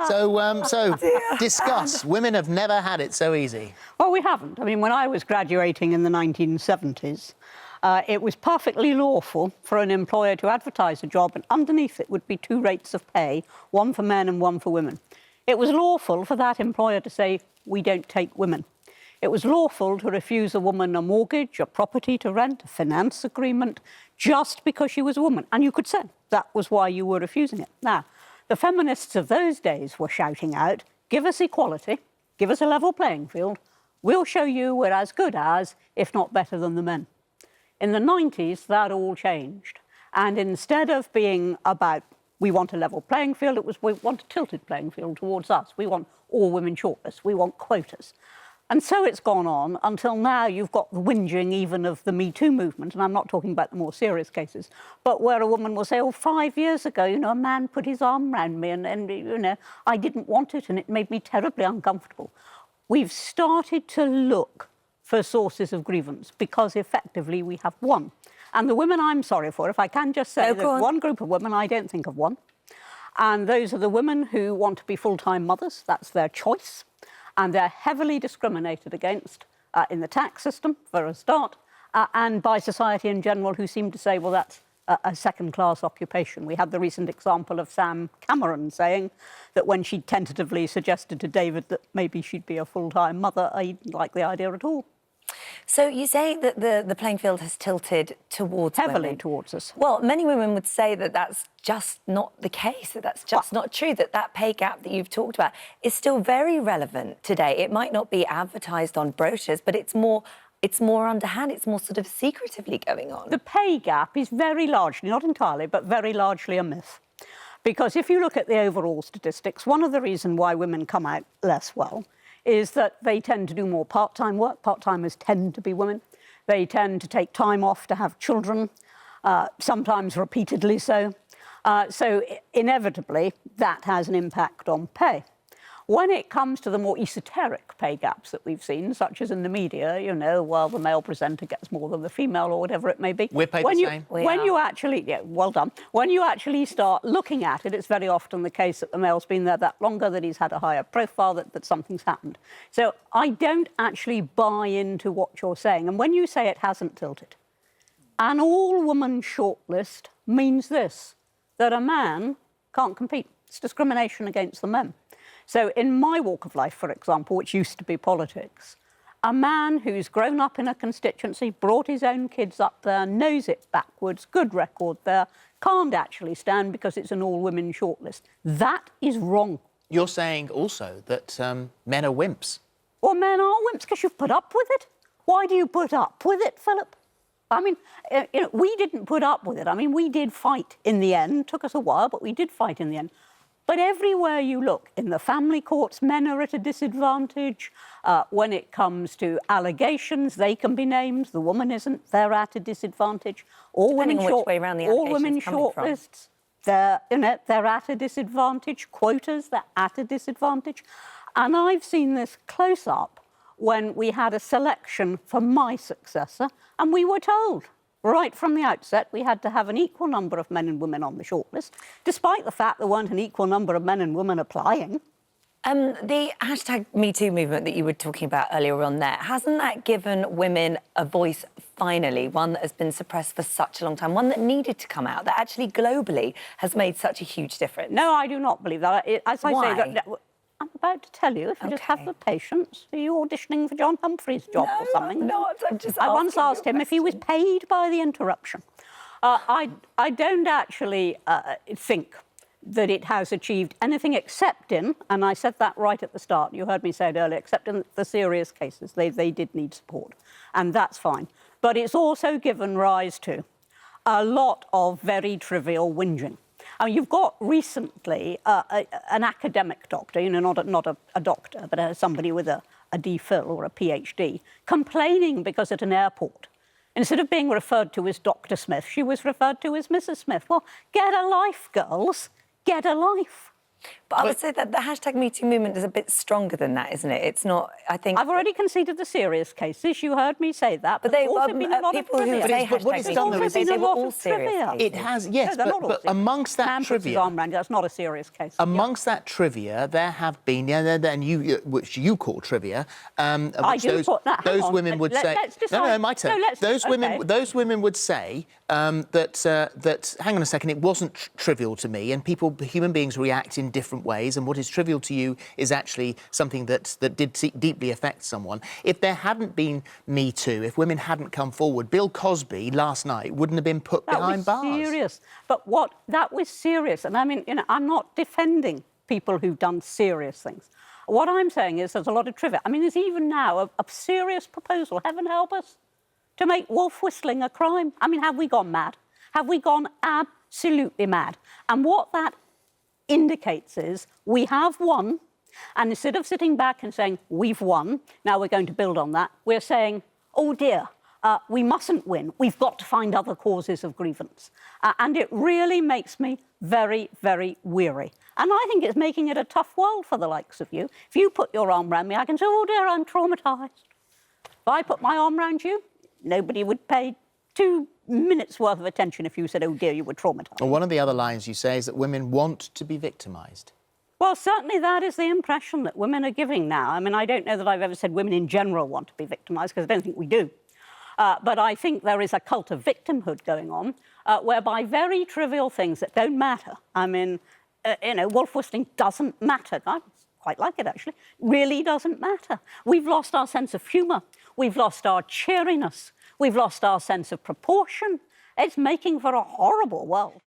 So discuss. Women have never had it so easy. Well, we haven't. I mean, when I was graduating in the 1970s, it was perfectly lawful for an employer to advertise a job, and underneath it would be two rates of pay, one for men and one for women. It was lawful for that employer to say, we don't take women. It was lawful to refuse a woman a mortgage, a property to rent, a finance agreement, just because she was a woman. And you could say that was why you were refusing it. Now, the feminists of those days were shouting out, give us equality, give us a level playing field, we'll show you we're as good as, if not better than the men. In the 90s, that all changed. And instead of being about, we want a level playing field, it was, we want a tilted playing field towards us. We want all women shortlists, we want quotas. And so it's gone on until now you've got the whinging even of the Me Too movement, and I'm not talking about the more serious cases, but where a woman will say, oh, 5 years ago, you know, a man put his arm around me and you know, I didn't want it and it made me terribly uncomfortable. We've started to look for sources of grievance because effectively we have one. And the women I'm sorry for, if I can just say, there's one group of women I don't think of one, and those are the women who want to be full-time mothers. That's their choice. And they're heavily discriminated against in the tax system, for a start, and by society in general, who seem to say, well, that's a second-class occupation. We had the recent example of Sam Cameron saying that when she tentatively suggested to David that maybe she'd be a full-time mother, he didn't like the idea at all. So you say that the playing field has tilted towards Heavily women. towards us. Well, many women would say that that's just not the case, that that's just not true, that pay gap that you've talked about is still very relevant today. It might not be advertised on brochures, but it's more underhand, it's more sort of secretively going on. The pay gap is very largely, not entirely, but very largely a myth. Because if you look at the overall statistics, one of the reasons why women come out less well is that they tend to do more part-time work. Part-timers tend to be women. They tend to take time off to have children, sometimes repeatedly so. So inevitably, that has an impact on pay. When it comes to the more esoteric pay gaps that we've seen, such as in the media, you know, well, the male presenter gets more than the female or whatever it may be. We're paid the same. When you actually, yeah, well done. When you actually start looking at it, it's very often the case that the male's been there that longer, that he's had a higher profile, that something's happened. So I don't actually buy into what you're saying. And when you say it hasn't tilted, an all-woman shortlist means this, that a man can't compete. It's discrimination against the men. So in my walk of life, for example, which used to be politics, a man who's grown up in a constituency, brought his own kids up there, knows it backwards, good record there, can't actually stand because it's an all-women shortlist. That is wrong. You're saying also that men are wimps. Well, men are wimps because you've put up with it. Why do you put up with it, Phillip? I mean, you know, we didn't put up with it. I mean, we did fight in the end. Took us a while, but we did fight in the end. But everywhere you look, in the family courts, men are at a disadvantage. When it comes to allegations, they can be named. The woman isn't. They're at a disadvantage. All women shortlists, they're at a disadvantage. Quotas, they're at a disadvantage. And I've seen this close up when we had a selection for my successor, and we were told right from the outset we had to have an equal number of men and women on the shortlist, despite the fact there weren't an equal number of men and women applying. The hashtag #MeToo movement that you were talking about earlier on there, hasn't that given women a voice finally, one that has been suppressed for such a long time, one that needed to come out, that actually globally has made such a huge difference? No, I do not believe that. As I say, I'm about to tell you, if you just have the patience. Are you auditioning for John Humphrey's job or something? I'm not. I'm just I once asked him if he was paid by the interruption. I don't actually think that it has achieved anything except in, and I said that right at the start, you heard me say it earlier, except in the serious cases. They did need support, and that's fine. But it's also given rise to a lot of very trivial whinging. I mean, you've got recently an academic doctor, you know, not a doctor, but somebody with a DPhil or a PhD, complaining because at an airport, instead of being referred to as Dr. Smith, she was referred to as Mrs. Smith. Well, get a life, girls. Get a life. But I would say that the hashtag Me Too movement is a bit stronger than that, isn't it? It's not, I think... I've already conceded the serious cases. You heard me say that. But they've also been a lot people of who trivia. say But what it's hashtag done Me though Too, is they there's were a lot all of serious trivia. cases. It has, yes, No, they're not all but serious. amongst that Man puts his trivia... arm round you, that's not a serious case. Amongst that trivia, there have been, and you, which you call trivia, which do put that. Hang those on. women would say. Let's decide. No, my turn. No, those women would say that. Hang on a second, it wasn't trivial to me, and human beings react in different ways, and what is trivial to you is actually something that did deeply affect someone. If there hadn't been Me Too, if women hadn't come forward, Bill Cosby last night wouldn't have been put behind bars. That was serious. But that was serious. And I mean, I'm not defending people who've done serious things. What I'm saying is there's a lot of trivia. I mean, there's even now a serious proposal, heaven help us, to make wolf whistling a crime. I mean, have we gone mad? Have we gone absolutely mad? And what that indicates is we have won, and instead of sitting back and saying, we've won, now we're going to build on that, we're saying, oh dear, we mustn't win. We've got to find other causes of grievance. And it really makes me very, very weary. And I think it's making it a tough world for the likes of you. If you put your arm around me, I can say, oh dear, I'm traumatised. If I put my arm around you, nobody would pay 2 minutes' worth of attention if you said, oh dear, you were traumatised. Well, one of the other lines you say is that women want to be victimised. Well, certainly that is the impression that women are giving now. I mean, I don't know that I've ever said women in general want to be victimised, because I don't think we do. But I think there is a cult of victimhood going on, whereby very trivial things that don't matter. I mean, wolf whistling doesn't matter. I quite like it, actually. Really doesn't matter. We've lost our sense of humour. We've lost our cheeriness. We've lost our sense of proportion. It's making for a horrible world.